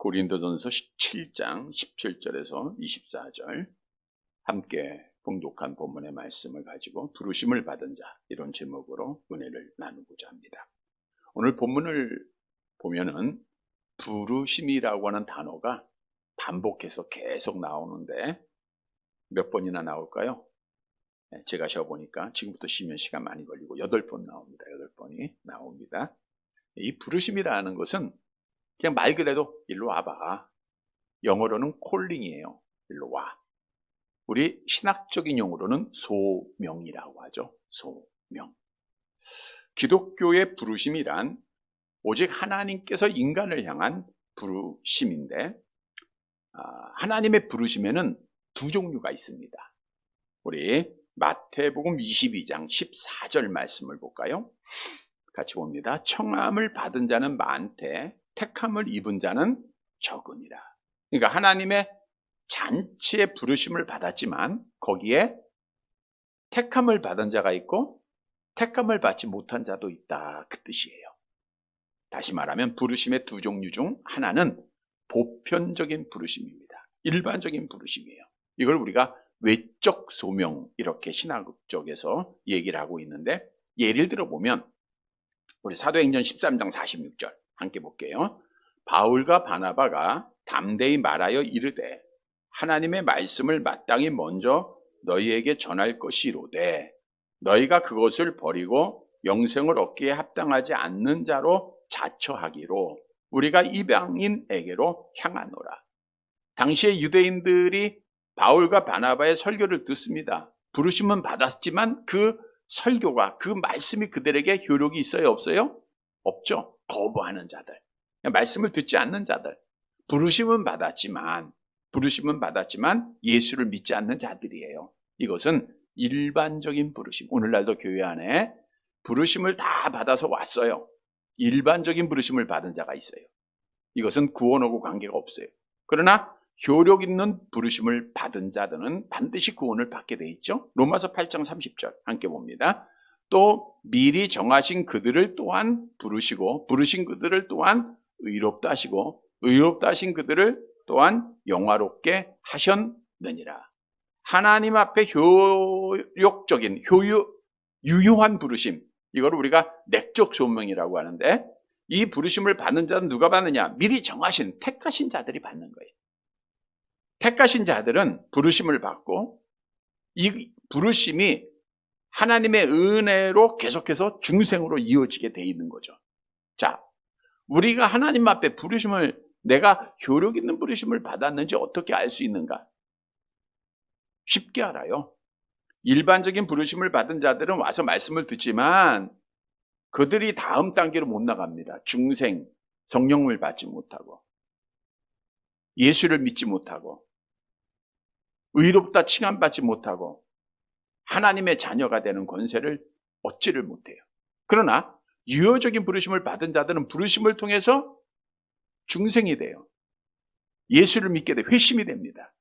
고린도전서 17장 17절에서 24절 함께 봉독한 본문의 말씀을 가지고 부르심을 받은 자, 이런 제목으로 은혜를 나누고자 합니다. 오늘 본문을 보면은 부르심이라고 하는 단어가 반복해서 계속 나오는데 몇 번이나 나올까요? 제가 쉬어보니까 지금부터 쉬면 시간 많이 걸리고 8번 나옵니다. 8번이 나옵니다. 이 부르심이라는 것은 그냥 말 그대로 일로 와봐. 영어로는 콜링이에요. 일로 와. 우리 신학적인 용어로는 소명이라고 하죠. 소명. 기독교의 부르심이란 오직 하나님께서 인간을 향한 부르심인데, 하나님의 부르심에는 두 종류가 있습니다. 우리 마태복음 22장 14절 말씀을 볼까요? 같이 봅니다. 청함을 받은 자는 많되 택함을 입은 자는 적으니라. 그러니까 하나님의 잔치의 부르심을 받았지만 거기에 택함을 받은 자가 있고 택함을 받지 못한 자도 있다, 그 뜻이에요. 다시 말하면 부르심의 두 종류 중 하나는 보편적인 부르심입니다. 일반적인 부르심이에요. 이걸 우리가 외적 소명, 이렇게 신학적에서 얘기를 하고 있는데, 예를 들어 보면 우리 사도행전 13장 46절 함께 볼게요. 바울과 바나바가 담대히 말하여 이르되 하나님의 말씀을 마땅히 먼저 너희에게 전할 것이로되 너희가 그것을 버리고 영생을 얻기에 합당하지 않는 자로 자처하기로 우리가 이방인에게로 향하노라. 당시에 유대인들이 바울과 바나바의 설교를 듣습니다. 부르심은 받았지만 그 설교가, 그 말씀이 그들에게 효력이 있어요, 없어요? 없죠. 거부하는 자들, 말씀을 듣지 않는 자들, 부르심은 받았지만 예수를 믿지 않는 자들이에요. 이것은 일반적인 부르심. 오늘날도 교회 안에 부르심을 다 받아서 왔어요. 일반적인 부르심을 받은 자가 있어요. 이것은 구원하고 관계가 없어요. 그러나 효력 있는 부르심을 받은 자들은 반드시 구원을 받게 돼 있죠. 로마서 8장 30절 함께 봅니다. 또 미리 정하신 그들을 또한 부르시고 부르신 그들을 또한 의롭다 하시고 의롭다 하신 그들을 또한 영화롭게 하셨느니라. 하나님 앞에 효력적인 유효한 부르심, 이걸 우리가 내적 소명이라고 하는데, 이 부르심을 받는 자는 누가 받느냐? 미리 정하신, 택하신 자들이 받는 거예요. 택하신 자들은 부르심을 받고 이 부르심이 하나님의 은혜로 계속해서 중생으로 이어지게 돼 있는 거죠. 자, 우리가 하나님 앞에 부르심을, 내가 효력 있는 부르심을 받았는지 어떻게 알 수 있는가? 쉽게 알아요. 일반적인 부르심을 받은 자들은 와서 말씀을 듣지만 그들이 다음 단계로 못 나갑니다. 중생, 성령을 받지 못하고 예수를 믿지 못하고 의롭다 칭함받지 못하고 하나님의 자녀가 되는 권세를 얻지를 못해요. 그러나 유효적인 부르심을 받은 자들은 부르심을 통해서 중생이 돼요. 예수를 믿게 돼 회심이 됩니다.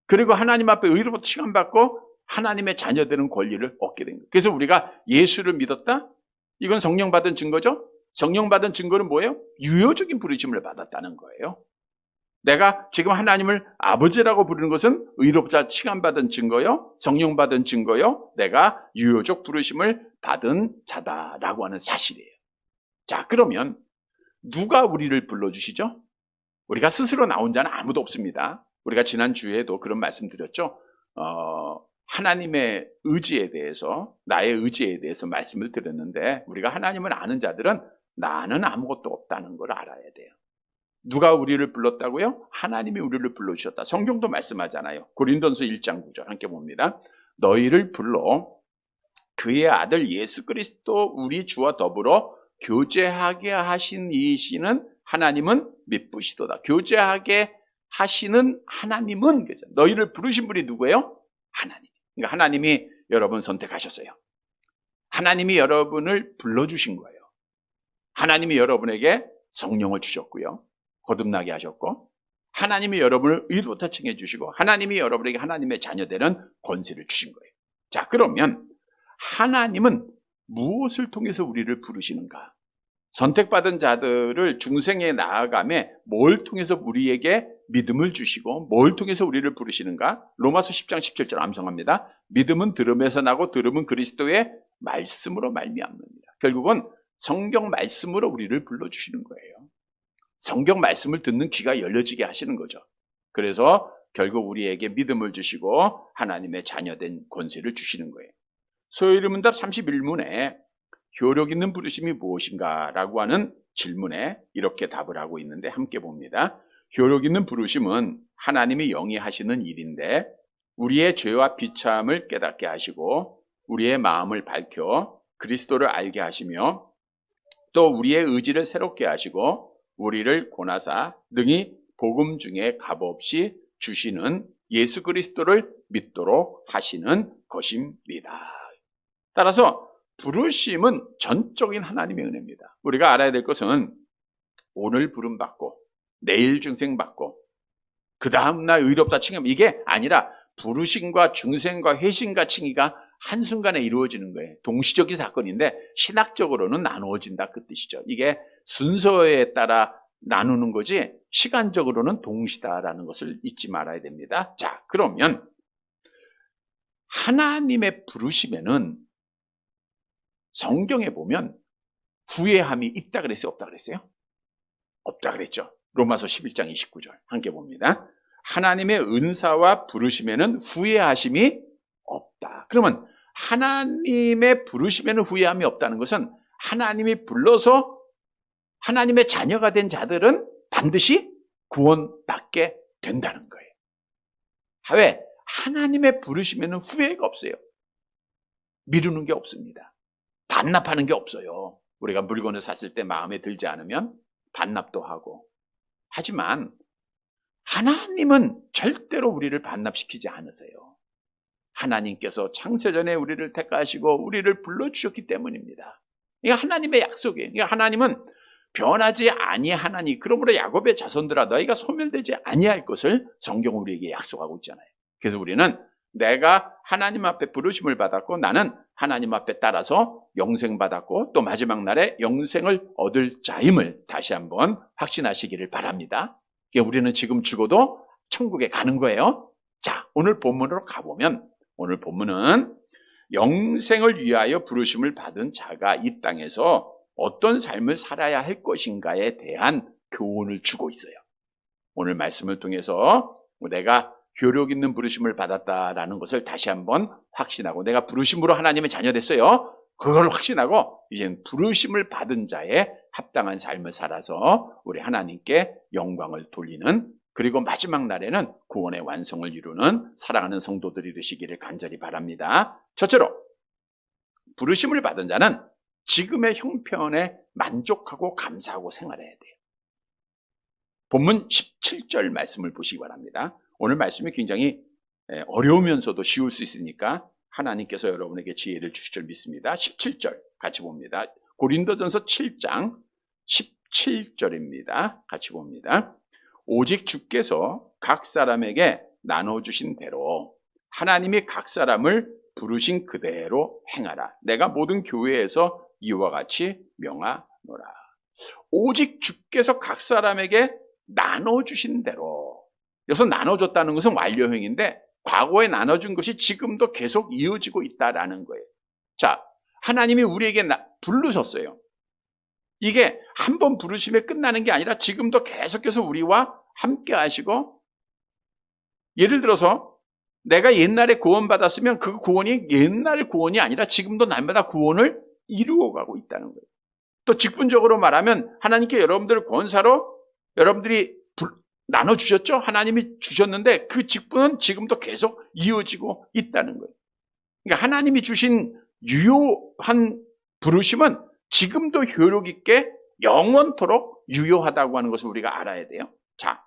그리고 하나님 앞에 의롭다 칭함받고 하나님의 자녀 되는 권리를 얻게 된 거예요. 그래서 우리가 예수를 믿었다? 이건 성령 받은 증거죠? 성령 받은 증거는 뭐예요? 유효적인 부르심을 받았다는 거예요. 내가 지금 하나님을 아버지라고 부르는 것은 의롭다 칭함받은 증거요, 성령 받은 증거요, 내가 유효적 부르심을 받은 자다라고 하는 사실이에요. 자, 그러면 누가 우리를 불러주시죠? 우리가 스스로 나온 자는 아무도 없습니다. 우리가 지난 주에도 그런 말씀 드렸죠. 하나님의 의지에 대해서, 나의 의지에 대해서 말씀을 드렸는데, 우리가 하나님을 아는 자들은 나는 아무것도 없다는 걸 알아야 돼요. 누가 우리를 불렀다고요? 하나님이 우리를 불러주셨다. 성경도 말씀하잖아요. 고린도전서 1장 9절 함께 봅니다. 너희를 불러 그의 아들 예수 그리스도 우리 주와 더불어 교제하게 하신 이시는 하나님은 미쁘시도다. 교제하게 하시는 하나님은, 그죠? 너희를 부르신 분이 누구예요? 하나님. 그러니까 하나님이 여러분 선택하셨어요. 하나님이 여러분을 불러주신 거예요. 하나님이 여러분에게 성령을 주셨고요, 거듭나게 하셨고, 하나님이 여러분을 의롭다 칭해 주시고, 하나님이 여러분에게 하나님의 자녀되는 권세를 주신 거예요. 자, 그러면 하나님은 무엇을 통해서 우리를 부르시는가? 선택받은 자들을 중생에 나아가며 뭘 통해서 우리에게 믿음을 주시고 뭘 통해서 우리를 부르시는가? 로마서 10장 17절 암송합니다. 믿음은 들음에서 나고 들음은 그리스도의 말씀으로 말미암느니라. 결국은 성경 말씀으로 우리를 불러주시는 거예요. 성경 말씀을 듣는 귀가 열려지게 하시는 거죠. 그래서 결국 우리에게 믿음을 주시고 하나님의 자녀된 권세를 주시는 거예요. 소요리문답 31문에 효력 있는 부르심이 무엇인가 라고 하는 질문에 이렇게 답을 하고 있는데 함께 봅니다. 효력 있는 부르심은 하나님이 영위하시는 일인데 우리의 죄와 비참을 깨닫게 하시고 우리의 마음을 밝혀 그리스도를 알게 하시며 또 우리의 의지를 새롭게 하시고 우리를 권하사 능히 복음 중에 값없이 주시는 예수 그리스도를 믿도록 하시는 것입니다. 따라서 부르심은 전적인 하나님의 은혜입니다. 우리가 알아야 될 것은 오늘 부름받고 내일 중생받고 그 다음날 의롭다 칭함 이게 아니라 부르심과 중생과 회심과 칭의가 한순간에 이루어지는 거예요. 동시적인 사건인데 신학적으로는 나누어진다 그 뜻이죠. 이게 순서에 따라 나누는 거지 시간적으로는 동시다라는 것을 잊지 말아야 됩니다. 자, 그러면 하나님의 부르심에는 성경에 보면 후회함이 있다 그랬어요? 없다 그랬어요? 없다 그랬죠. 로마서 11장 29절 함께 봅니다. 하나님의 은사와 부르심에는 후회하심이 없다. 그러면 하나님의 부르심에는 후회함이 없다는 것은 하나님이 불러서 하나님의 자녀가 된 자들은 반드시 구원받게 된다는 거예요. 왜? 하나님의 부르심에는 후회가 없어요. 미루는 게 없습니다. 반납하는 게 없어요. 우리가 물건을 샀을 때 마음에 들지 않으면 반납도 하고. 하지만 하나님은 절대로 우리를 반납시키지 않으세요. 하나님께서 창세전에 우리를 택하시고 우리를 불러주셨기 때문입니다. 이게 하나님의 약속이에요. 그러니까 하나님은 변하지 아니하나니 그러므로 야곱의 자손들아 너희가 소멸되지 아니할 것을 성경은 우리에게 약속하고 있잖아요. 그래서 우리는 내가 하나님 앞에 부르심을 받았고 나는 하나님 앞에 따라서 영생 받았고 또 마지막 날에 영생을 얻을 자임을 다시 한번 확신하시기를 바랍니다. 우리는 지금 죽어도 천국에 가는 거예요. 자, 오늘 본문으로 가보면 오늘 본문은 영생을 위하여 부르심을 받은 자가 이 땅에서 어떤 삶을 살아야 할 것인가에 대한 교훈을 주고 있어요. 오늘 말씀을 통해서 내가 효력 있는 부르심을 받았다라는 것을 다시 한번 확신하고 내가 부르심으로 하나님의 자녀 됐어요. 그걸 확신하고 이제는 부르심을 받은 자의 합당한 삶을 살아서 우리 하나님께 영광을 돌리는 그리고 마지막 날에는 구원의 완성을 이루는 사랑하는 성도들이 되시기를 간절히 바랍니다. 첫째로 부르심을 받은 자는 지금의 형편에 만족하고 감사하고 생활해야 돼요. 본문 17절 말씀을 보시기 바랍니다. 오늘 말씀이 굉장히 어려우면서도 쉬울 수 있으니까 하나님께서 여러분에게 지혜를 주실 줄 믿습니다. 17절 같이 봅니다. 고린도전서 7장 17절입니다. 같이 봅니다. 오직 주께서 각 사람에게 나눠주신 대로 하나님이 각 사람을 부르신 그대로 행하라. 내가 모든 교회에서 이와 같이 명하노라. 오직 주께서 각 사람에게 나눠주신 대로. 여기서 나눠줬다는 것은 완료형인데 과거에 나눠준 것이 지금도 계속 이어지고 있다라는 거예요. 자, 하나님이 우리에게 부르셨어요. 이게 한 번 부르심에 끝나는 게 아니라 지금도 계속해서 우리와 함께 하시고 예를 들어서 내가 옛날에 구원받았으면 그 구원이 옛날 구원이 아니라 지금도 날마다 구원을 이루어가고 있다는 거예요. 또 직분적으로 말하면 하나님께 여러분들을 권사로 여러분들이 나눠주셨죠? 하나님이 주셨는데 그 직분은 지금도 계속 이어지고 있다는 거예요. 그러니까 하나님이 주신 유효한 부르심은 지금도 효력 있게 영원토록 유효하다고 하는 것을 우리가 알아야 돼요. 자,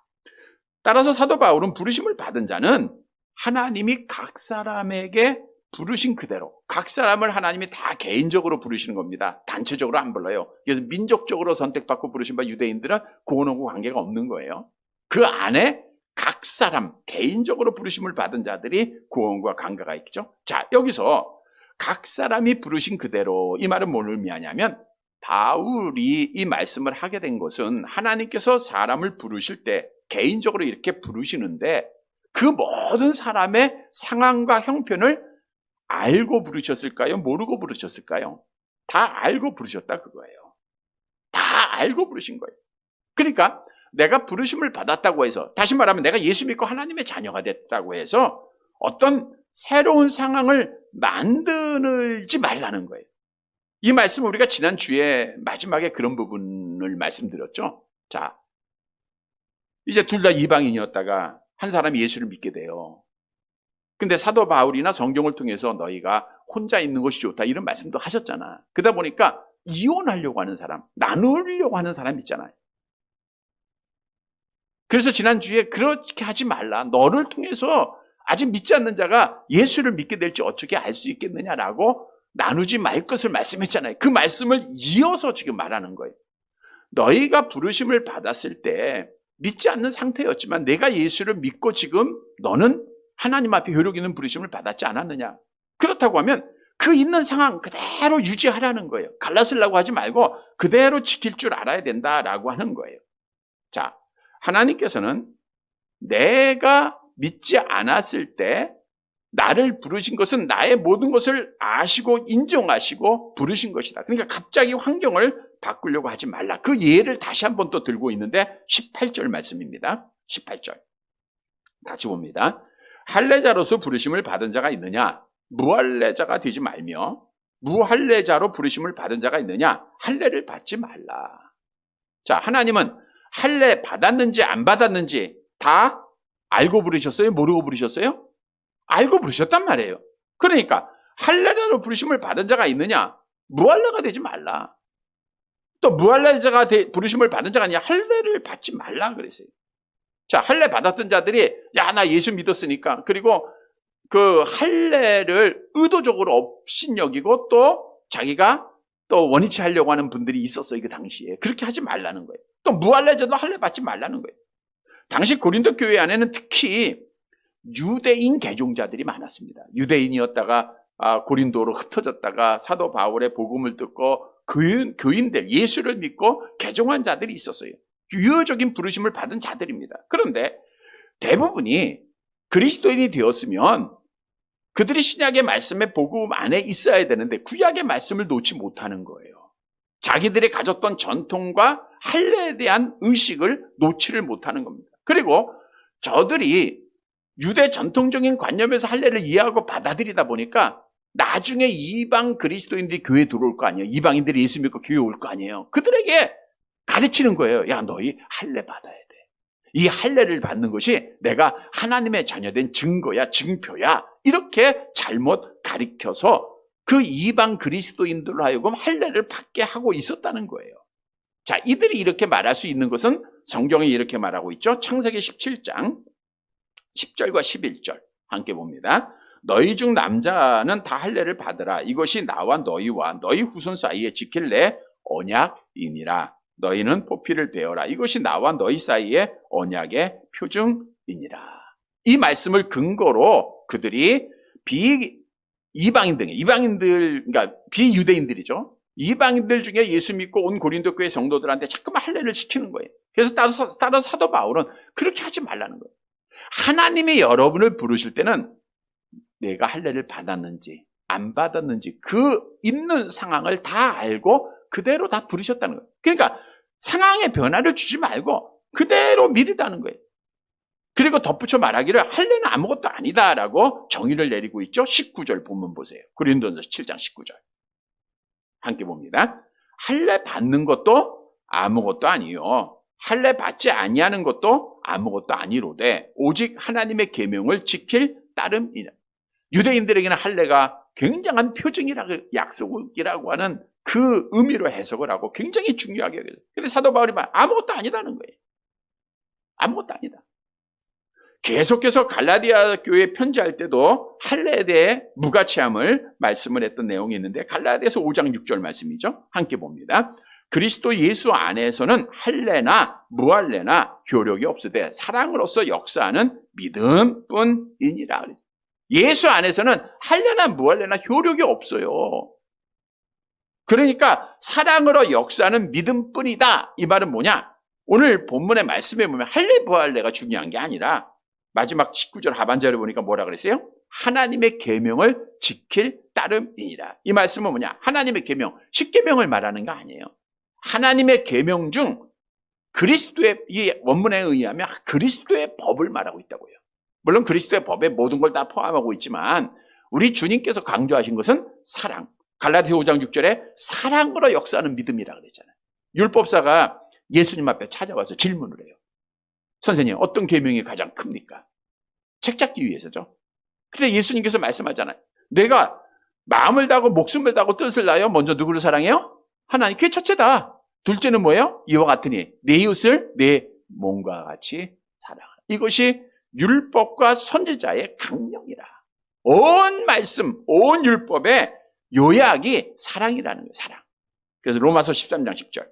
따라서 사도 바울은 부르심을 받은 자는 하나님이 각 사람에게 부르신 그대로 각 사람을 하나님이 다 개인적으로 부르시는 겁니다. 단체적으로 안 불러요. 그래서 민족적으로 선택받고 부르신 바 유대인들은 구원하고 관계가 없는 거예요. 그 안에 각 사람 개인적으로 부르심을 받은 자들이 구원과 관계가 있죠. 자, 여기서 각 사람이 부르신 그대로 이 말은 뭘 의미하냐면 바울이 이 말씀을 하게 된 것은 하나님께서 사람을 부르실 때 개인적으로 이렇게 부르시는데 그 모든 사람의 상황과 형편을 알고 부르셨을까요? 모르고 부르셨을까요? 다 알고 부르셨다 그거예요. 다 알고 부르신 거예요. 그러니까 내가 부르심을 받았다고 해서, 다시 말하면 내가 예수 믿고 하나님의 자녀가 됐다고 해서 어떤 새로운 상황을 만들지 말라는 거예요. 이 말씀은 우리가 지난 주에 마지막에 그런 부분을 말씀드렸죠. 자, 이제 둘 다 이방인이었다가 한 사람이 예수를 믿게 돼요. 근데 사도 바울이나 성경을 통해서 너희가 혼자 있는 것이 좋다 이런 말씀도 하셨잖아. 그러다 보니까 이혼하려고 하는 사람, 나누려고 하는 사람 있잖아요. 그래서 지난주에 그렇게 하지 말라. 너를 통해서 아직 믿지 않는 자가 예수를 믿게 될지 어떻게 알 수 있겠느냐라고 나누지 말 것을 말씀했잖아요. 그 말씀을 이어서 지금 말하는 거예요. 너희가 부르심을 받았을 때 믿지 않는 상태였지만 내가 예수를 믿고 지금 너는 하나님 앞에 효력 있는 부르심을 받았지 않았느냐. 그렇다고 하면 그 있는 상황 그대로 유지하라는 거예요. 갈라쓰려고 하지 말고 그대로 지킬 줄 알아야 된다라고 하는 거예요. 자, 하나님께서는 내가 믿지 않았을 때 나를 부르신 것은 나의 모든 것을 아시고 인정하시고 부르신 것이다. 그러니까 갑자기 환경을 바꾸려고 하지 말라. 그 예를 다시 한번 또 들고 있는데 18절 말씀입니다. 18절 같이 봅니다. 할례자로서 부르심을 받은 자가 있느냐? 무할례자가 되지 말며 무할례자로 부르심을 받은 자가 있느냐? 할례를 받지 말라. 자, 하나님은 할례 받았는지 안 받았는지 다 알고 부르셨어요? 모르고 부르셨어요? 알고 부르셨단 말이에요. 그러니까 할례자로 부르심을 받은 자가 있느냐? 무할례가 되지 말라. 또 무할례자가 부르심을 받은 자가 아니냐? 할례를 받지 말라 그랬어요. 자, 할례 받았던 자들이 야, 나 예수 믿었으니까, 그리고 그 할례를 의도적으로 업신여기고 또 자기가 또 원위치 하려고 하는 분들이 있었어요. 그 당시에. 그렇게 하지 말라는 거예요. 또 무할례자도 할례 받지 말라는 거예요. 당시 고린도 교회 안에는 특히 유대인 개종자들이 많았습니다. 유대인이었다가 고린도로 흩어졌다가 사도 바울의 복음을 듣고 교인들, 예수를 믿고 개종한 자들이 있었어요. 유효적인 부르심을 받은 자들입니다. 그런데 대부분이 그리스도인이 되었으면 그들이 신약의 말씀의 복음 안에 있어야 되는데 구약의 말씀을 놓지 못하는 거예요. 자기들이 가졌던 전통과 할례에 대한 의식을 놓지를 못하는 겁니다. 그리고 저들이 유대 전통적인 관념에서 할례를 이해하고 받아들이다 보니까 나중에 이방 그리스도인들이 교회에 들어올 거 아니에요. 이방인들이 예수 믿고 교회에 올 거 아니에요. 그들에게 가르치는 거예요. 야, 너희 할례 받아야 돼. 이 할례를 받는 것이 내가 하나님의 자녀된 증거야, 증표야. 이렇게 잘못 가르쳐서 그 이방 그리스도인들로 하여금 할례를 받게 하고 있었다는 거예요. 자, 이들이 이렇게 말할 수 있는 것은 성경에 이렇게 말하고 있죠. 창세기 17장 10절과 11절 함께 봅니다. 너희 중 남자는 다 할례를 받으라. 이것이 나와 너희와 너희 후손 사이에 지킬 내 언약이니라. 너희는 포피를 베어라. 이것이 나와 너희 사이의 언약의 표징이니라. 이 말씀을 근거로 그들이 이방인들, 그러니까 비유대인들이죠. 이방인들 중에 예수 믿고 온 고린도 교회 성도들한테 자꾸만 할례를 시키는 거예요. 그래서 따라서 사도 바울은 그렇게 하지 말라는 거예요. 하나님이 여러분을 부르실 때는 내가 할례를 받았는지 안 받았는지 그 있는 상황을 다 알고 그대로 다 부르셨다는 거예요. 그러니까 상황에 변화를 주지 말고 그대로 믿으라는 거예요. 그리고 덧붙여 말하기를 할례는 아무것도 아니다라고 정의를 내리고 있죠. 19절 본문 보세요. 고린도전서 7장 19절 함께 봅니다. 할례 받는 것도 아무것도 아니요 할례 받지 아니하는 것도 아무것도 아니로되 오직 하나님의 계명을 지킬 따름이라. 유대인들에게는 할례가 굉장한 표징이라고 약속이라고 하는 그 의미로 해석을 하고 굉장히 중요하게 여겨요. 그런데 사도 바울이 말 아무것도 아니라는 거예요. 아무것도 아니다. 계속해서 갈라디아 교회 편지할 때도 할례에 대해 무가치함을 말씀을 했던 내용이 있는데 갈라디아서 5장 6절 말씀이죠. 함께 봅니다. 그리스도 예수 안에서는 할례나 무할례나 효력이 없으되 사랑으로서 역사하는 믿음뿐이니라. 예수 안에서는 할례나 무할례나 효력이 없어요. 그러니까 사랑으로 역사하는 믿음뿐이다. 이 말은 뭐냐? 오늘 본문의 말씀에 보면 할례 부할례가 중요한 게 아니라 마지막 19절 하반절에 보니까 뭐라 그랬어요? 하나님의 계명을 지킬 따름이니라. 이 말씀은 뭐냐? 하나님의 계명, 십계명을 말하는 거 아니에요. 하나님의 계명 중 그리스도의, 이 원문에 의하면 그리스도의 법을 말하고 있다고요. 물론 그리스도의 법에 모든 걸 다 포함하고 있지만 우리 주님께서 강조하신 것은 사랑. 갈라디아 5장 6절에 사랑으로 역사하는 믿음이라 그랬잖아요. 율법사가 예수님 앞에 찾아와서 질문을 해요. 선생님, 어떤 계명이 가장 큽니까? 책 잡기 위해서죠. 근데 예수님께서 말씀하잖아요. 내가 마음을 다하고 목숨을 다하고 뜻을 다하여 먼저 누구를 사랑해요? 하나님. 그게 첫째다. 둘째는 뭐예요? 이와 같으니 내 이웃을 내 몸과 같이 사랑하라. 이것이 율법과 선지자의 강령이라. 온 말씀, 온 율법의 요약이 사랑이라는 거예요. 사랑. 그래서 로마서 13장 10절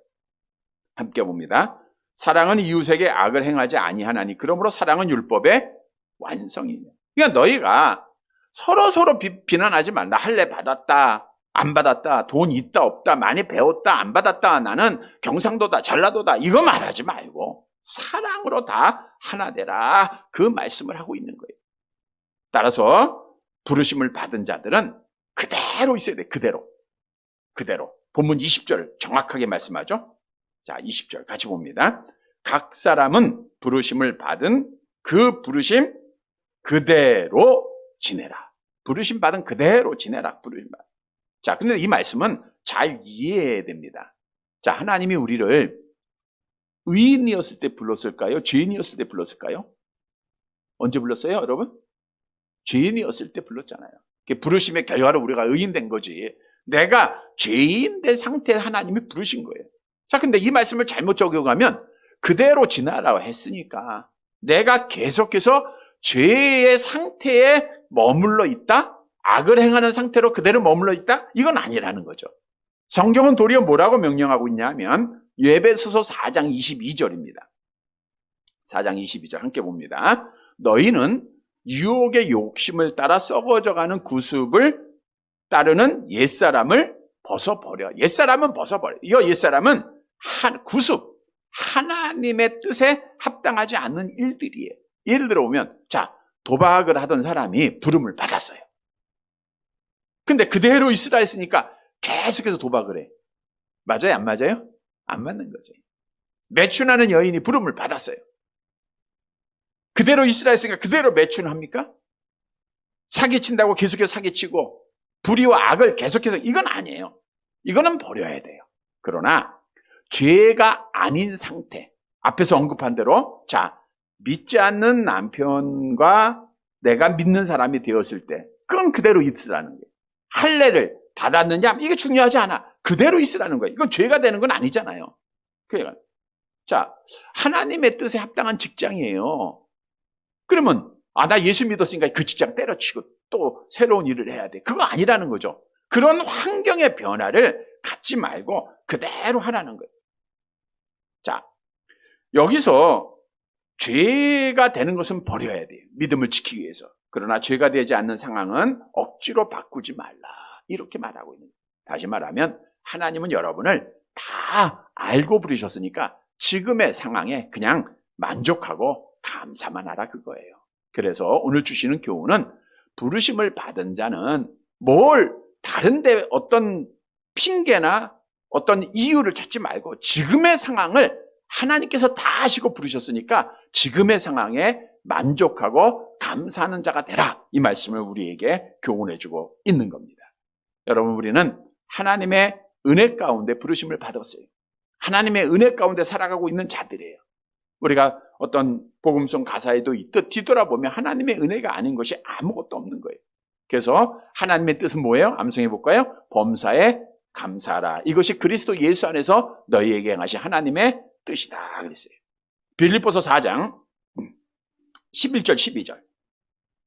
함께 봅니다. 사랑은 이웃에게 악을 행하지 아니하나니 그러므로 사랑은 율법의 완성이냐. 그러니까 너희가 서로 비난하지 말라. 할례 받았다, 안 받았다, 돈 있다 없다, 많이 배웠다, 안 받았다, 나는 경상도다, 전라도다, 이거 말하지 말고 사랑으로 다 하나 되라. 그 말씀을 하고 있는 거예요. 따라서 부르심을 받은 자들은 그대로 있어야 돼. 그대로. 본문 20절 정확하게 말씀하죠. 자, 20절 같이 봅니다. 각 사람은 부르심을 받은 그 부르심 그대로 지내라. 부르심 받은 그대로 지내라. 부르심 받은. 자, 근데 이 말씀은 잘 이해해야 됩니다. 자, 하나님이 우리를 의인이었을 때 불렀을까요? 죄인이었을 때 불렀을까요? 언제 불렀어요, 여러분? 죄인이었을 때 불렀잖아요. 부르심의 결과로 우리가 의인된 거지. 내가 죄인 된 상태에 하나님이 부르신 거예요. 자, 근데 이 말씀을 잘못 적용하면 그대로 지나라고 했으니까 내가 계속해서 죄의 상태에 머물러 있다? 악을 행하는 상태로 그대로 머물러 있다? 이건 아니라는 거죠. 성경은 도리어 뭐라고 명령하고 있냐면 에베소서 4장 22절입니다. 4장 22절 함께 봅니다. 너희는 유혹의 욕심을 따라 썩어져가는 구습을 따르는 옛사람을 벗어버려. 옛사람은 벗어버려. 이거 옛사람은 구습, 하나님의 뜻에 합당하지 않는 일들이에요. 예를 들어 보면, 자, 도박을 하던 사람이 부름을 받았어요. 근데 그대로 있으라 했으니까 계속해서 도박을 해. 맞아요? 안 맞아요? 안 맞는 거죠. 매춘하는 여인이 부름을 받았어요. 그대로 있으라 했으니까 그대로 매춘합니까? 사기친다고 계속해서 사기치고 불의와 악을 계속해서, 이건 아니에요. 이거는 버려야 돼요. 그러나 죄가 아닌 상태, 앞에서 언급한 대로, 자, 믿지 않는 남편과 내가 믿는 사람이 되었을 때 그건 그대로 있으라는 거예요. 할례를 받았느냐? 이게 중요하지 않아. 그대로 있으라는 거예요. 이건 죄가 되는 건 아니잖아요. 그러니까 자, 하나님의 뜻에 합당한 직장이에요. 그러면 나 예수 믿었으니까 그 직장 때려치고 또 새로운 일을 해야 돼. 그거 아니라는 거죠. 그런 환경의 변화를 갖지 말고 그대로 하라는 거예요. 자, 여기서 죄가 되는 것은 버려야 돼요. 믿음을 지키기 위해서. 그러나 죄가 되지 않는 상황은 억지로 바꾸지 말라. 이렇게 말하고 있는 거예요. 다시 말하면 하나님은 여러분을 다 알고 부르셨으니까 지금의 상황에 그냥 만족하고 감사만 하라, 그거예요. 그래서 오늘 주시는 교훈은 부르심을 받은 자는 다른데 어떤 핑계나 어떤 이유를 찾지 말고 지금의 상황을 하나님께서 다 아시고 부르셨으니까 지금의 상황에 만족하고 감사하는 자가 되라. 이 말씀을 우리에게 교훈해주고 있는 겁니다. 여러분, 우리는 하나님의 은혜 가운데 부르심을 받았어요. 하나님의 은혜 가운데 살아가고 있는 자들이에요. 우리가 어떤 복음송 가사에도 있듯 뒤돌아보면 하나님의 은혜가 아닌 것이 아무것도 없는 거예요. 그래서 하나님의 뜻은 뭐예요? 암송해 볼까요? 범사에 감사하라. 이것이 그리스도 예수 안에서 너희에게 행하신 하나님의 뜻이다 그랬어요. 빌립보서 4장 11절 12절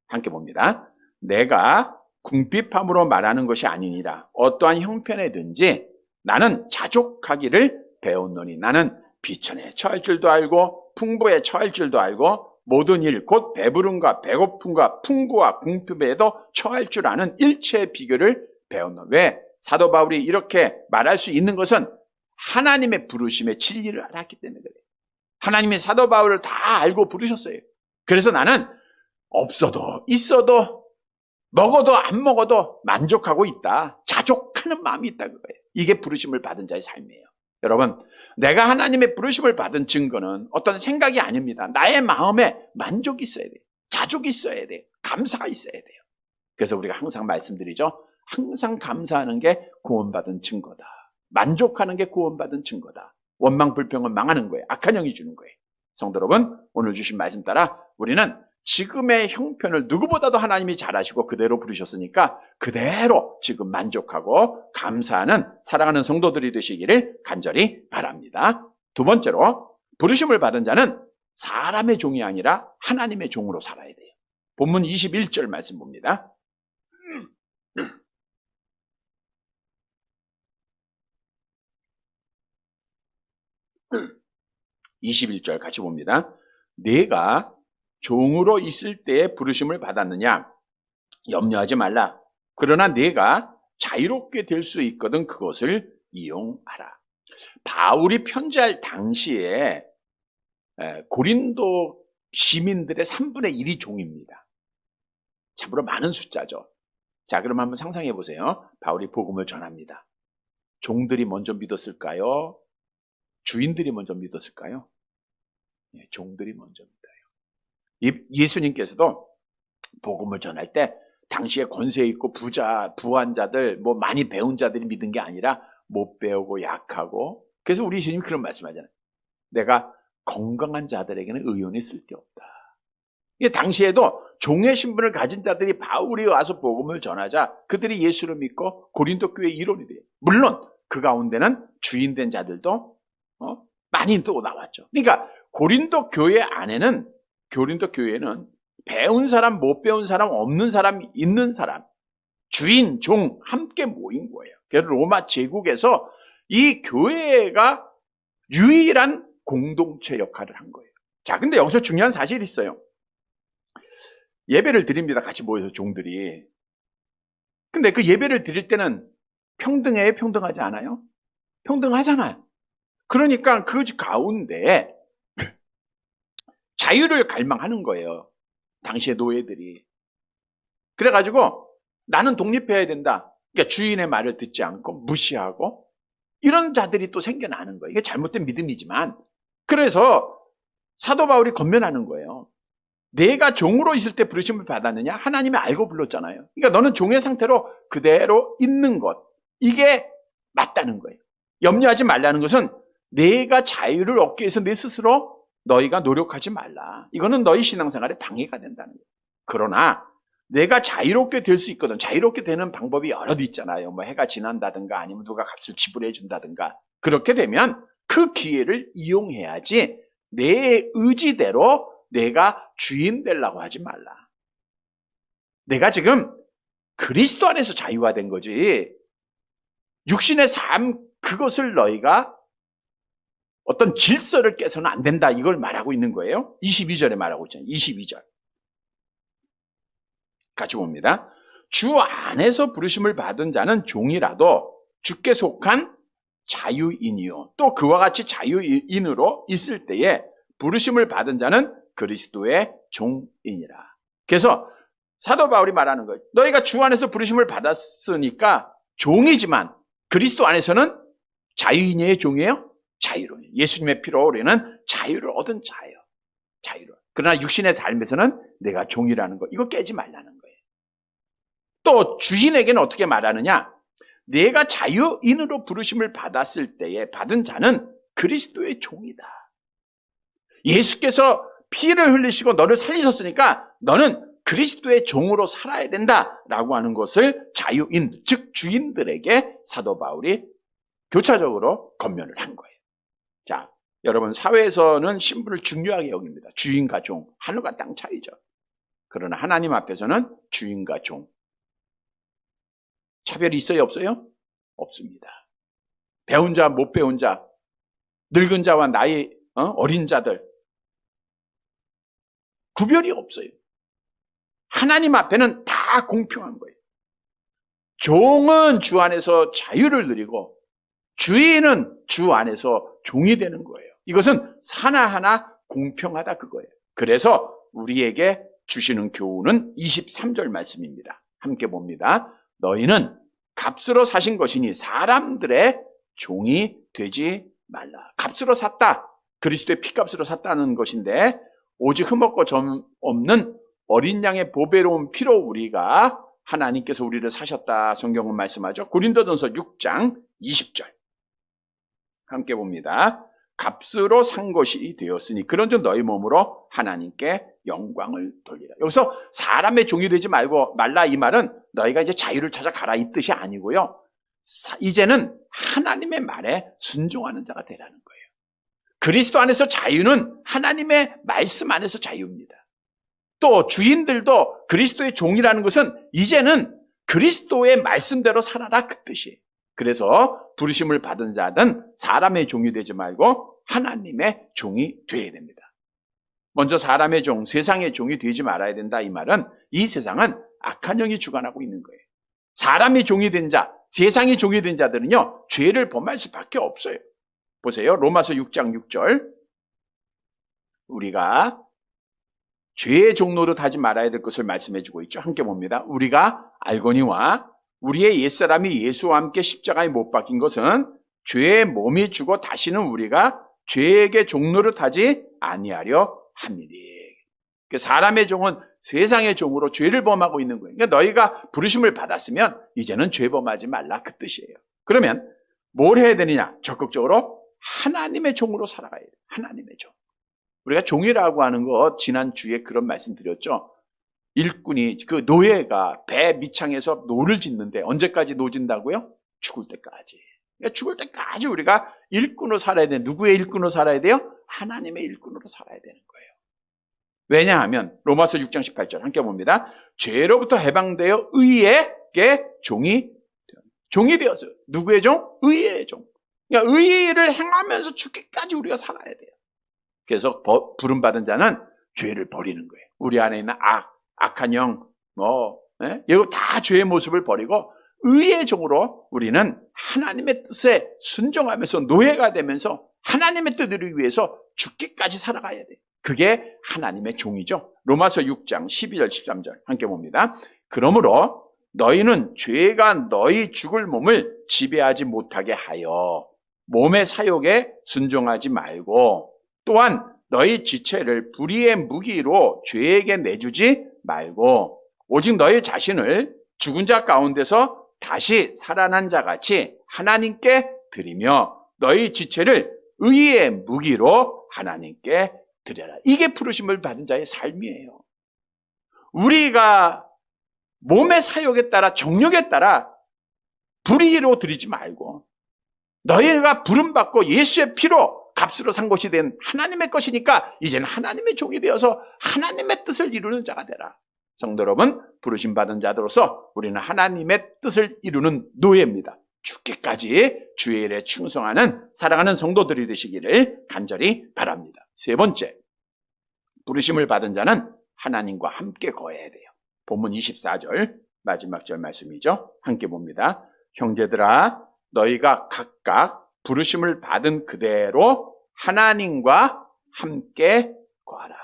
함께 봅니다. 내가 궁핍함으로 말하는 것이 아니니라. 어떠한 형편에든지 나는 자족하기를 배웠노니 나는 비천에 처할 줄도 알고 풍부에 처할 줄도 알고 모든 일 곧 배부름과 배고픔과 풍부와 궁핍에도 처할 줄 아는 일체의 비결을 배웠노니. 왜? 사도 바울이 이렇게 말할 수 있는 것은 하나님의 부르심의 진리를 알았기 때문에 그래요. 하나님이 사도 바울을 다 알고 부르셨어요. 그래서 나는 없어도 있어도 먹어도 안 먹어도 만족하고 있다. 자족하는 마음이 있다는 거예요. 이게 부르심을 받은 자의 삶이에요. 여러분, 내가 하나님의 부르심을 받은 증거는 어떤 생각이 아닙니다. 나의 마음에 만족이 있어야 돼요. 자족이 있어야 돼요. 감사가 있어야 돼요. 그래서 우리가 항상 말씀드리죠. 항상 감사하는 게 구원받은 증거다. 만족하는 게 구원받은 증거다. 원망 불평은 망하는 거예요. 악한 영이 주는 거예요. 성도 여러분, 오늘 주신 말씀 따라 우리는 지금의 형편을 누구보다도 하나님이 잘 아시고 그대로 부르셨으니까 그대로 지금 만족하고 감사하는 사랑하는 성도들이 되시기를 간절히 바랍니다. 두 번째로, 부르심을 받은 자는 사람의 종이 아니라 하나님의 종으로 살아야 돼요. 본문 21절 말씀 봅니다. 21절 같이 봅니다. 내가 종으로 있을 때에 부르심을 받았느냐? 염려하지 말라. 그러나 내가 자유롭게 될 수 있거든 그것을 이용하라. 바울이 편지할 당시에 고린도 시민들의 3분의 1이 종입니다. 참으로 많은 숫자죠. 자, 그럼 한번 상상해 보세요. 바울이 복음을 전합니다. 종들이 먼저 믿었을까요? 주인들이 먼저 믿었을까요? 네, 종들이 먼저 믿어요. 예수님께서도 복음을 전할 때 당시에 권세 있고 부한 자들, 뭐 많이 배운 자들이 믿은 게 아니라 못 배우고 약하고, 그래서 우리 예수님이 그런 말씀하잖아요. 내가 건강한 자들에게는 의논이 쓸데없다. 이게 당시에도 종의 신분을 가진 자들이 바울이 와서 복음을 전하자 그들이 예수를 믿고 고린도 교회의 일원이 돼요. 물론 그 가운데는 주인된 자들도 많이 또 나왔죠. 그러니까 고린도 교회에는 배운 사람, 못 배운 사람, 없는 사람, 있는 사람, 주인, 종 함께 모인 거예요. 그래서 로마 제국에서 이 교회가 유일한 공동체 역할을 한 거예요. 자, 근데 여기서 중요한 사실이 있어요. 예배를 드립니다. 같이 모여서 종들이. 근데 그 예배를 드릴 때는 평등해요? 평등하지 않아요? 평등하잖아요. 그러니까 그 가운데 자유를 갈망하는 거예요. 당시의 노예들이. 그래가지고 나는 독립해야 된다. 그러니까 주인의 말을 듣지 않고 무시하고 이런 자들이 또 생겨나는 거예요. 이게 잘못된 믿음이지만. 그래서 사도 바울이 권면하는 거예요. 내가 종으로 있을 때 부르심을 받았느냐? 하나님이 알고 불렀잖아요. 그러니까 너는 종의 상태로 그대로 있는 것. 이게 맞다는 거예요. 염려하지 말라는 것은 내가 자유를 얻기 위해서 내 스스로 너희가 노력하지 말라. 이거는 너희 신앙생활에 방해가 된다는 거예요. 그러나 내가 자유롭게 될 수 있거든. 자유롭게 되는 방법이 여러 있잖아요. 뭐 해가 지난다든가 아니면 누가 값을 지불해 준다든가. 그렇게 되면 그 기회를 이용해야지 내 의지대로 내가 주인 되려고 하지 말라. 내가 지금 그리스도 안에서 자유화된 거지 육신의 삶 그것을 너희가 어떤 질서를 깨서는 안 된다. 이걸 말하고 있는 거예요. 22절에 말하고 있잖아요. 22절. 같이 봅니다. 주 안에서 부르심을 받은 자는 종이라도 주께 속한 자유인이요. 또 그와 같이 자유인으로 있을 때에 부르심을 받은 자는 그리스도의 종이니라. 그래서 사도 바울이 말하는 거예요. 너희가 주 안에서 부르심을 받았으니까 종이지만 그리스도 안에서는 자유인이에요? 종이에요? 자유로. 예수님의 피로 우리는 자유를 얻은 자예요. 자유로. 그러나 육신의 삶에서는 내가 종이라는 거 이거 깨지 말라는 거예요. 또 주인에게는 어떻게 말하느냐? 내가 자유인으로 부르심을 받았을 때에 받은 자는 그리스도의 종이다. 예수께서 피를 흘리시고 너를 살리셨으니까 너는 그리스도의 종으로 살아야 된다라고 하는 것을 자유인, 즉 주인들에게 사도 바울이 교차적으로 권면을 한 거예요. 자, 여러분 사회에서는 신분을 중요하게 여깁니다. 주인과 종, 하늘과 땅 차이죠. 그러나 하나님 앞에서는 주인과 종 차별이 있어요? 없어요? 없습니다. 배운 자, 못 배운 자, 늙은 자와 나이 어린 자들 구별이 없어요. 하나님 앞에는 다 공평한 거예요. 종은 주 안에서 자유를 누리고 주인은 주 안에서 종이 되는 거예요. 이것은 하나하나 공평하다 그거예요. 그래서 우리에게 주시는 교훈은 23절 말씀입니다. 함께 봅니다. 너희는 값으로 사신 것이니 사람들의 종이 되지 말라. 값으로 샀다. 그리스도의 피값으로 샀다는 것인데 오직 흠없고 점 없는 어린 양의 보배로운 피로 우리가 하나님께서 우리를 사셨다. 성경은 말씀하죠. 고린도전서 6장 20절. 함께 봅니다. 값으로 산 것이 되었으니 그런즉 너희 몸으로 하나님께 영광을 돌리라. 여기서 사람의 종이 되지 말라 이 말은 너희가 이제 자유를 찾아가라 이 뜻이 아니고요. 이제는 하나님의 말에 순종하는 자가 되라는 거예요. 그리스도 안에서 자유는 하나님의 말씀 안에서 자유입니다. 또 주인들도 그리스도의 종이라는 것은 이제는 그리스도의 말씀대로 살아라 그 뜻이에요. 그래서 부르심을 받은 자든 사람의 종이 되지 말고 하나님의 종이 되어야 됩니다. 먼저 사람의 종, 세상의 종이 되지 말아야 된다 이 말은 이 세상은 악한 영이 주관하고 있는 거예요. 사람이 종이 된 자, 세상이 종이 된 자들은요 죄를 범할 수밖에 없어요. 보세요. 로마서 6장 6절. 우리가 죄의 종노릇 하지 말아야 될 것을 말씀해 주고 있죠. 함께 봅니다. 우리가 알거니와 우리의 옛사람이 예수와 함께 십자가에 못 박힌 것은 죄의 몸이 주고 다시는 우리가 죄에게 종노릇 하지 아니하려 함이니. 사람의 종은 세상의 종으로 죄를 범하고 있는 거예요. 그러니까 너희가 부르심을 받았으면 이제는 죄 범하지 말라 그 뜻이에요. 그러면 뭘 해야 되느냐? 적극적으로 하나님의 종으로 살아가야 돼요. 하나님의 종. 우리가 종이라고 하는 거 지난 주에 그런 말씀 드렸죠. 일꾼이 그 노예가 배 밑창에서 노를 짓는데 언제까지 노 짓는다고요? 죽을 때까지. 그러니까 죽을 때까지 우리가 일꾼으로 살아야 돼요. 누구의 일꾼으로 살아야 돼요? 하나님의 일꾼으로 살아야 되는 거예요. 왜냐하면 로마서 6장 18절 함께 봅니다. 죄로부터 해방되어 의에게 종이 되었어요. 누구의 종? 의의 종. 그러니까 의를 행하면서 죽기까지 우리가 살아야 돼요. 그래서 부름받은 자는 죄를 버리는 거예요. 우리 안에 있는 악한 영, 이거 다 죄의 모습을 버리고 의의 종으로 우리는 하나님의 뜻에 순종하면서 노예가 되면서 하나님의 뜻을 위해서 죽기까지 살아가야 돼요. 그게 하나님의 종이죠. 로마서 6장 12절 13절 함께 봅니다. 그러므로 너희는 죄가 너희 죽을 몸을 지배하지 못하게 하여 몸의 사욕에 순종하지 말고 또한 너희 지체를 불의의 무기로 죄에게 내주지 말고 오직 너희 자신을 죽은 자 가운데서 다시 살아난 자 같이 하나님께 드리며 너희 지체를 의의 무기로 하나님께 드려라. 이게 부르심을 받은 자의 삶이에요. 우리가 몸의 사욕에 따라 정욕에 따라 불의로 드리지 말고 너희가 부름받고 예수의 피로 값으로 산 것이 된 하나님의 것이니까 이제는 하나님의 종이 되어서 하나님의 뜻을 이루는 자가 되라. 성도 여러분, 부르심 받은 자들로서 우리는 하나님의 뜻을 이루는 노예입니다. 죽기까지 주의 일에 충성하는 사랑하는 성도들이 되시기를 간절히 바랍니다. 세 번째, 부르심을 받은 자는 하나님과 함께 거해야 돼요. 본문 24절 마지막 절 말씀이죠. 함께 봅니다. 형제들아 너희가 각각 부르심을 받은 그대로 하나님과 함께 거하라.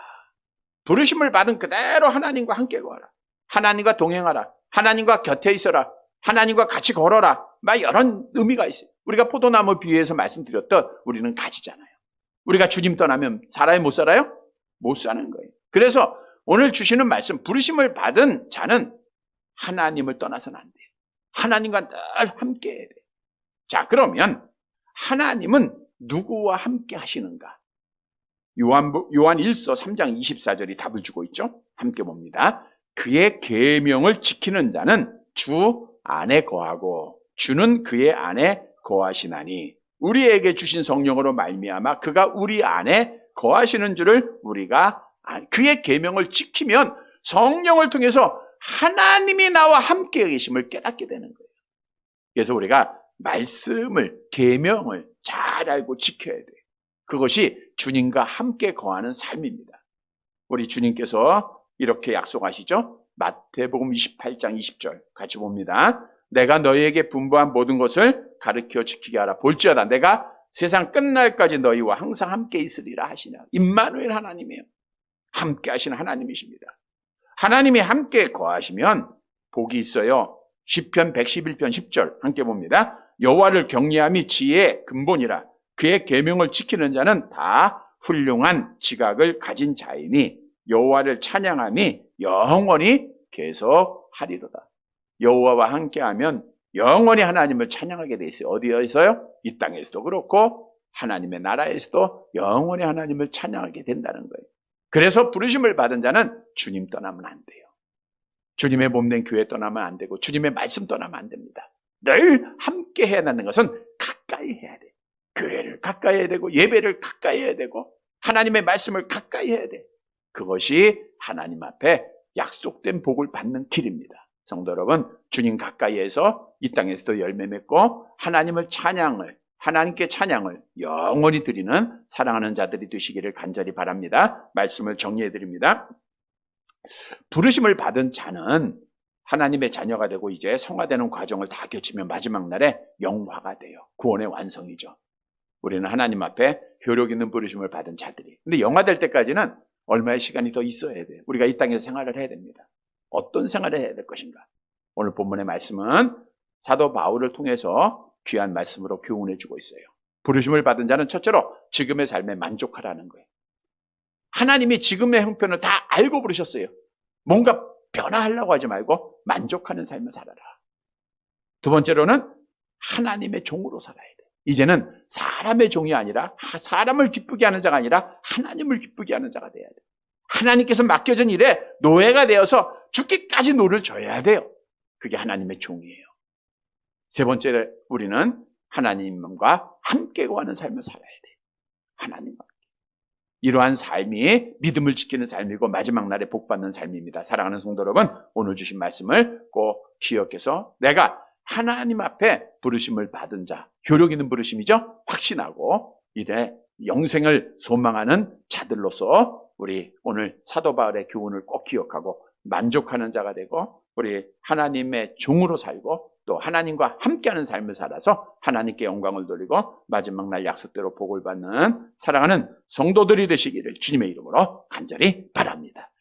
부르심을 받은 그대로 하나님과 함께 거하라. 하나님과 동행하라. 하나님과 곁에 있어라. 하나님과 같이 걸어라. 막 이런 의미가 있어요. 우리가 포도나무 비유에서 말씀드렸던 우리는 가지잖아요. 우리가 주님 떠나면 살아요? 못 살아요? 못 사는 거예요. 그래서 오늘 주시는 말씀, 부르심을 받은 자는 하나님을 떠나서는 안 돼요. 하나님과 늘 함께 해야 돼요. 자, 그러면 하나님은 누구와 함께 하시는가? 요한 1서 3장 24절이 답을 주고 있죠. 함께 봅니다. 그의 계명을 지키는 자는 주 안에 거하고 주는 그의 안에 거하시나니 우리에게 주신 성령으로 말미암아 그가 우리 안에 거하시는 줄을 우리가 그의 계명을 지키면 성령을 통해서 하나님이 나와 함께 계심을 깨닫게 되는 거예요. 그래서 우리가 말씀을, 계명을 잘 알고 지켜야 돼요. 그것이 주님과 함께 거하는 삶입니다. 우리 주님께서 이렇게 약속하시죠. 마태복음 28장 20절 같이 봅니다. 내가 너희에게 분부한 모든 것을 가르쳐 지키게 하라. 볼지어다 내가 세상 끝날까지 너희와 항상 함께 있으리라 하시냐. 임마누엘 하나님이에요. 함께 하시는 하나님이십니다. 하나님이 함께 거하시면 복이 있어요. 시편 111편 10절 함께 봅니다. 여호와를 경외함이 지혜의 근본이라. 그의 계명을 지키는 자는 다 훌륭한 지각을 가진 자이니 여호와를 찬양함이 영원히 계속하리로다. 여호와와 함께하면 영원히 하나님을 찬양하게 돼 있어요. 어디에서요? 이 땅에서도 그렇고 하나님의 나라에서도 영원히 하나님을 찬양하게 된다는 거예요. 그래서 부르심을 받은 자는 주님 떠나면 안 돼요. 주님의 몸된 교회 떠나면 안 되고 주님의 말씀 떠나면 안 됩니다. 늘 함께 해야 하는 것은 가까이 해야 돼. 교회를 가까이 해야 되고 예배를 가까이 해야 되고 하나님의 말씀을 가까이 해야 돼. 그것이 하나님 앞에 약속된 복을 받는 길입니다. 성도 여러분, 주님 가까이에서 이 땅에서도 열매 맺고 하나님께 찬양을 영원히 드리는 사랑하는 자들이 되시기를 간절히 바랍니다. 말씀을 정리해 드립니다. 부르심을 받은 자는 하나님의 자녀가 되고 이제 성화되는 과정을 다 거치면 마지막 날에 영화가 돼요. 구원의 완성이죠. 우리는 하나님 앞에 효력 있는 부르심을 받은 자들이. 근데 영화될 때까지는 얼마의 시간이 더 있어야 돼요. 우리가 이 땅에서 생활을 해야 됩니다. 어떤 생활을 해야 될 것인가? 오늘 본문의 말씀은 사도 바울을 통해서 귀한 말씀으로 교훈해 주고 있어요. 부르심을 받은 자는 첫째로 지금의 삶에 만족하라는 거예요. 하나님이 지금의 형편을 다 알고 부르셨어요. 뭔가 변화하려고 하지 말고 만족하는 삶을 살아라. 두 번째로는 하나님의 종으로 살아야 돼. 이제는 사람의 종이 아니라 사람을 기쁘게 하는 자가 아니라 하나님을 기쁘게 하는 자가 돼야 돼. 하나님께서 맡겨진 일에 노예가 되어서 죽기까지 노를 져야 돼요. 그게 하나님의 종이에요. 세 번째, 우리는 하나님과 함께 거하는 삶을 살아야 돼. 하나님과 함께. 이러한 삶이 믿음을 지키는 삶이고 마지막 날에 복받는 삶입니다. 사랑하는 성도 여러분, 오늘 주신 말씀을 꼭 기억해서 내가 하나님 앞에 부르심을 받은 자, 효력 있는 부르심이죠. 확신하고 이래 영생을 소망하는 자들로서 우리 오늘 사도 바울의 교훈을 꼭 기억하고 만족하는 자가 되고 우리 하나님의 종으로 살고 또 하나님과 함께하는 삶을 살아서 하나님께 영광을 돌리고 마지막 날 약속대로 복을 받는 사랑하는 성도들이 되시기를 주님의 이름으로 간절히 바랍니다.